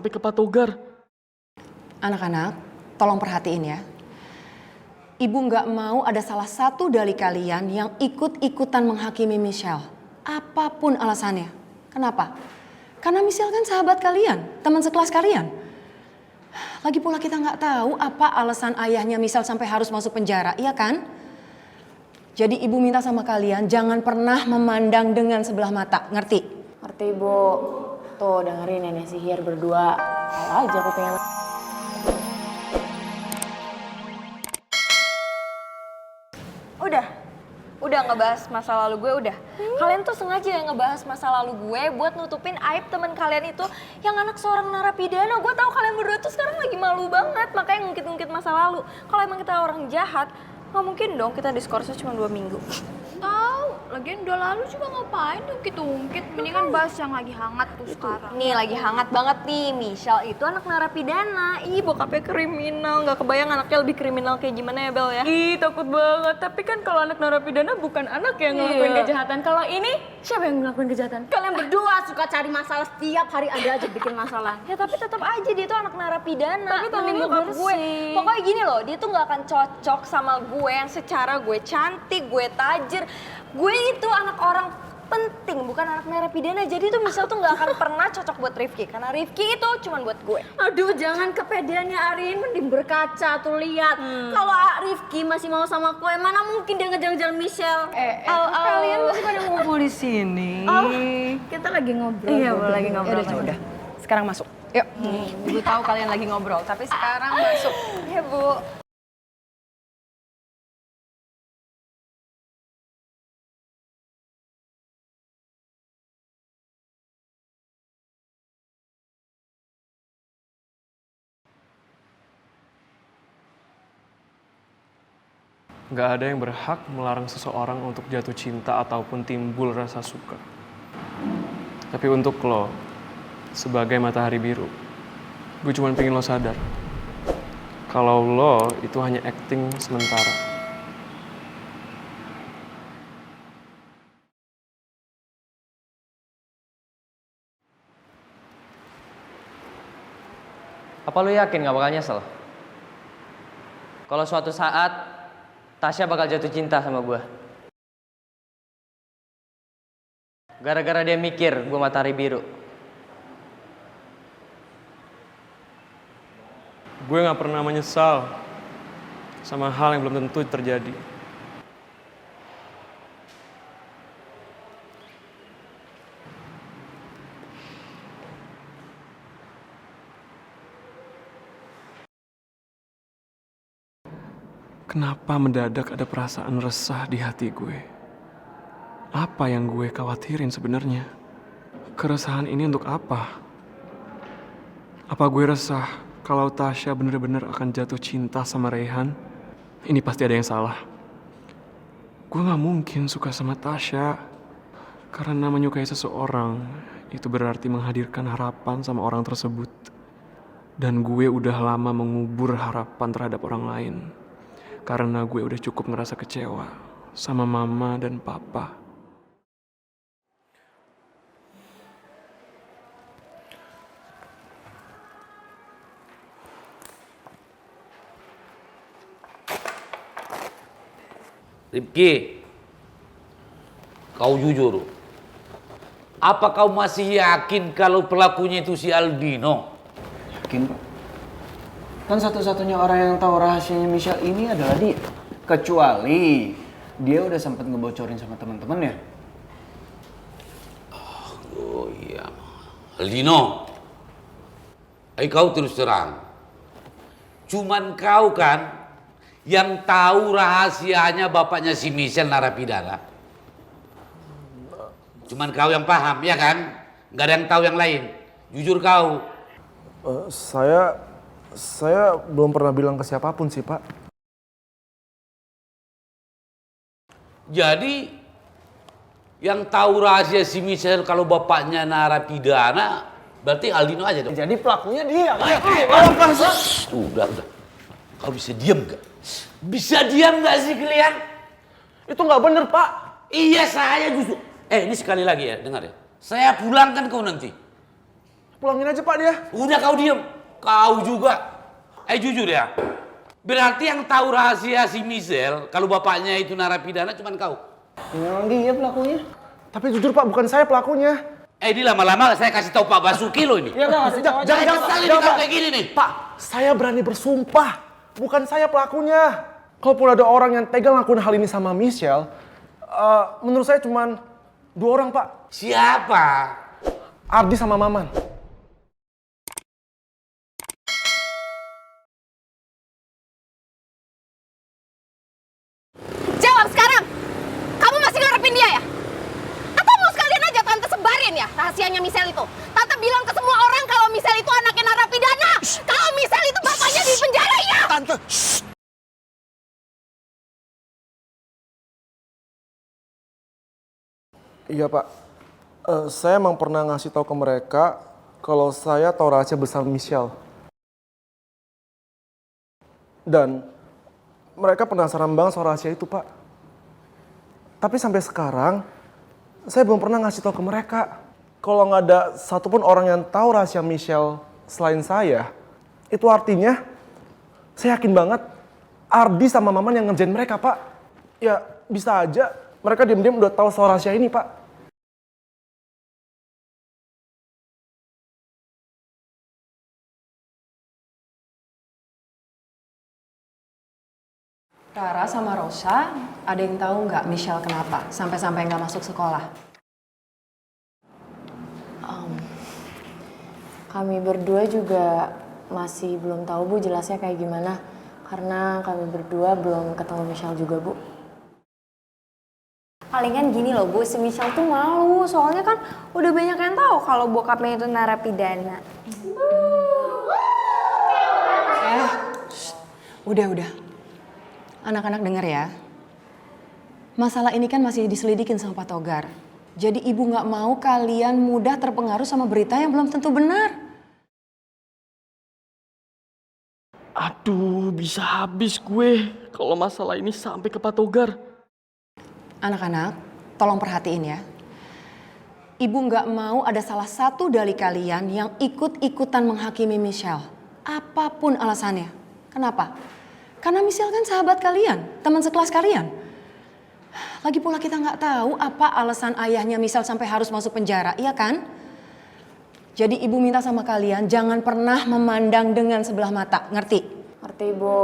sampai ke Pak Togar. Anak-anak, tolong perhatiin ya. Ibu nggak mau ada salah satu dari kalian yang ikut-ikutan menghakimi Michelle. Apapun alasannya. Kenapa? Karena Michelle kan sahabat kalian, teman sekelas kalian. Lagi pula kita nggak tahu apa alasan ayahnya Michelle sampai harus masuk penjara, iya kan? Jadi ibu minta sama kalian jangan pernah memandang dengan sebelah mata, ngerti? Ngerti, Bu. Tuh dengerin nenek sihir berdua. Kalau aja aku pengen... Udah ngebahas masa lalu gue udah. Kalian tuh sengaja ya ngebahas masa lalu gue buat nutupin aib teman kalian itu yang anak seorang narapidana. Gue tahu kalian berdua tuh sekarang lagi malu banget, makanya ngungkit-ngungkit masa lalu. Kalau emang kita orang jahat, nggak mungkin dong kita diskorsnya cuma 2 minggu. Tahu, lagian udah lalu juga ngapain ungkit-ungkit. Mendingan bahas yang lagi hangat tuh sekarang. Nih lagi hangat banget nih, Michelle itu anak narapidana. Ih, bokapnya kriminal, nggak kebayang anaknya lebih kriminal kayak gimana ya Bel ya? Ih, takut banget. Tapi kan kalau anak narapidana bukan anak yang ngelakuin kejahatan. Kalau ini, siapa yang ngelakuin kejahatan? Kalian berdua suka cari masalah, setiap hari ada aja bikin masalah. Ya tapi tetap aja dia tuh anak narapidana. Tapi tangannya bokap gue. bersih. Pokoknya gini loh, dia tuh nggak akan cocok sama gue yang secara gue cantik, gue tajir. Gue itu anak orang penting, bukan anak narapidana. Jadi tuh Michelle tuh nggak akan pernah cocok buat Rifki. Karena Rifki itu cuma buat gue. Aduh, jangan kepedeannya Arin, mending berkaca tuh lihat. Kalau Rifki masih mau sama kue, mana mungkin dia ngejar-ngejar Michelle? Kalian masih pada ngumpul di sini. Oh, kita lagi ngobrol. Iya, lagi ngobrol. Udah. Sekarang masuk. Yuk. Ibu tahu kalian lagi ngobrol, tapi sekarang masuk. Ya Bu. Gak ada yang berhak melarang seseorang untuk jatuh cinta ataupun timbul rasa suka. Tapi untuk lo, sebagai matahari biru, gue cuma pengen lo sadar kalau lo itu hanya acting sementara. Apa lu yakin gak bakal nyesel? Kalau suatu saat Tasya bakal jatuh cinta sama gue. Gara-gara dia mikir gue matahari biru. Gue gak pernah menyesal sama hal yang belum tentu terjadi. Kenapa mendadak ada perasaan resah di hati gue? Apa yang gue khawatirin sebenarnya? Keresahan ini untuk apa? Apa gue resah kalau Tasya bener-bener akan jatuh cinta sama Reyhan? Ini pasti ada yang salah. Gue gak mungkin suka sama Tasya. Karena menyukai seseorang itu berarti menghadirkan harapan sama orang tersebut. Dan gue udah lama mengubur harapan terhadap orang lain. Karena gue udah cukup ngerasa kecewa sama mama dan papa. Rifki, kau jujur. Apa kau masih yakin kalau pelakunya itu si Aldino? Yakin, Pak. Kan satu-satunya orang yang tahu rahasianya Michelle ini adalah dia. Kecuali dia udah sempat ngebocorin sama teman-temannya. Oh iya, Aldino. Kau terus terang. Cuman kau kan yang tahu rahasianya bapaknya si Michelle narapidana. Cuman kau yang paham, ya kan? Gak ada yang tahu yang lain. Jujur kau. Saya belum pernah bilang ke siapapun sih, Pak. Jadi yang tahu rahasia si Michelle kalau bapaknya narapidana berarti Aldino aja dong. Jadi pelakunya dia, Pak. Udah. Kau bisa diam gak? Bisa diam gak sih kalian? Itu nggak bener, Pak. Iya, saya justru. Ini sekali lagi ya, dengar ya. Saya pulangkan kau nanti. Pulangin aja Pak dia. Udah kau diem. Kau juga. Jujur ya. Berarti yang tahu rahasia si Michelle kalau bapaknya itu narapidana cuman kau. Memang dia pelakunya. Tapi jujur Pak, bukan saya pelakunya. Di lama-lama saya kasih tahu Pak Basuki lo ini. Iya nggak? Jangan Kali jangan, ini Pak. kayak gini nih. Pak, saya berani bersumpah. Bukan saya pelakunya. Kalaupun ada orang yang tega ngelakuin hal ini sama Michelle, menurut saya cuman 2 orang Pak. Siapa? Ardi sama Maman. Jawab sekarang! Kamu masih ngarepin dia ya? Atau mau sekalian aja Tante sebarin ya rahasianya Michelle itu? Tante bilang ke semua orang kalau Michelle itu anaknya narapidana! Kalau Michelle itu bapaknya di penjara ya! Tante, iya Pak, saya emang pernah ngasih tahu ke mereka kalau saya tahu rahasia besar Michelle. Dan mereka penasaran banget soal rahasia itu Pak. Tapi sampai sekarang, saya belum pernah ngasih tahu ke mereka. Kalau nggak ada satupun orang yang tahu rahasia Michelle selain saya, itu artinya saya yakin banget Ardi sama Maman yang ngerjain mereka Pak. Ya bisa aja mereka diam-diam udah tahu soal rahasia ini Pak. Rara sama Rosa, ada yang tahu nggak Michelle kenapa sampai-sampai nggak masuk sekolah? Kami berdua juga masih belum tahu Bu jelasnya kayak gimana. Karena kami berdua belum ketemu Michelle juga Bu. Palingan gini loh Bu, si Michelle tuh malu. Soalnya kan udah banyak yang tahu kalau bokapnya itu narapidana. Udah. Anak-anak denger ya. Masalah ini kan masih diselidikin sama Pak Togar. Jadi ibu nggak mau kalian mudah terpengaruh sama berita yang belum tentu benar. Aduh, bisa habis gue kalau masalah ini sampai ke Pak Togar. Anak-anak, tolong perhatiin ya. Ibu nggak mau ada salah satu dari kalian yang ikut-ikutan menghakimi Michelle. Apapun alasannya. Kenapa? Karena Michelle kan sahabat kalian, teman sekelas kalian. Lagi pula kita nggak tahu apa alasan ayahnya Michelle sampai harus masuk penjara, iya kan? Jadi ibu minta sama kalian jangan pernah memandang dengan sebelah mata, ngerti? Ngerti Bu.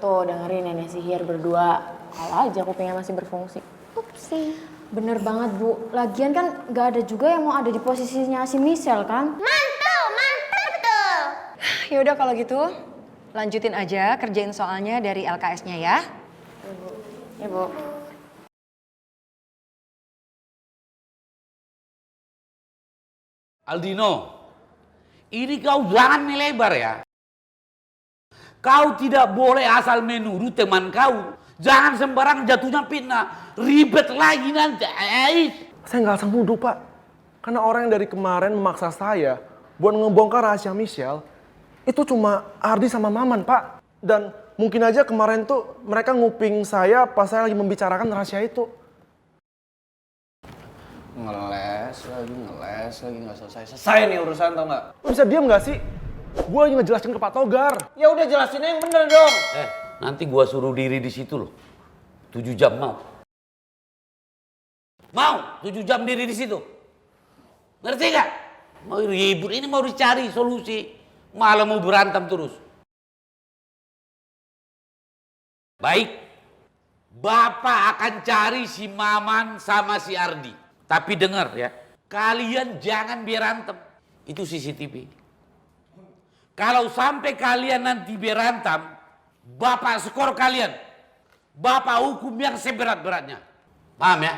Tuh dengerin nenek sihir berdua. Kalau aja kupingnya masih berfungsi. Upsi. Bener banget Bu. Lagian kan gak ada juga yang mau ada di posisinya si Michelle kan? Mantap tuh. Ya udah kalau gitu, lanjutin aja kerjain soalnya dari LKS-nya ya. Ibu. Aldino, ini kau jangan melebar ya. Kau tidak boleh asal menuduh teman kau. Jangan sembarang jatuhnya fitnah. Ribet lagi nanti. Saya nggak asal nuduh Pak. Karena orang yang dari kemarin memaksa saya buat ngebongkar rahasia Michelle, itu cuma Ardi sama Maman Pak. Dan mungkin aja kemarin tuh mereka nguping saya pas saya lagi membicarakan rahasia itu. Ngeles lagi nggak selesai nih urusan tau nggak? Lu bisa diem nggak sih? Gue lagi ngejelasin ke Pak Togar. Ya udah jelasin yang bener dong. Nanti gua suruh diri di situ loh. 7 jam mau. Mau 7 jam diri di situ. Ngerti gak? Mau ribut, ini mau dicari solusi. Malah mau berantem terus. Baik. Bapak akan cari si Maman sama si Ardi. Tapi dengar ya, kalian jangan berantem. Itu CCTV. Kalau sampai kalian nanti berantem, Bapak skor kalian. Bapak hukum yang seberat-beratnya. Paham ya?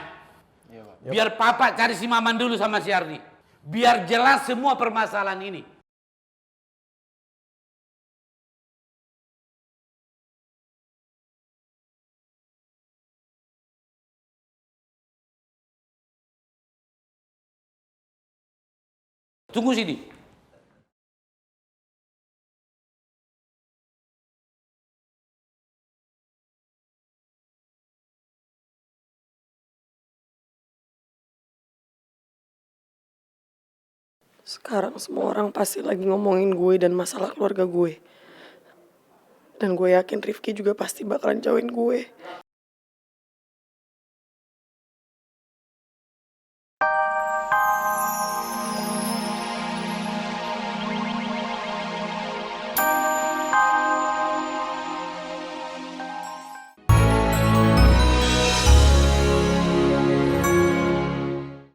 Biar Papa cari si Maman dulu sama si Ardi. Biar jelas semua permasalahan ini. Tunggu sini. Sekarang semua orang pasti lagi ngomongin gue dan masalah keluarga gue. Dan gue yakin Rifki juga pasti bakalan jauhin gue.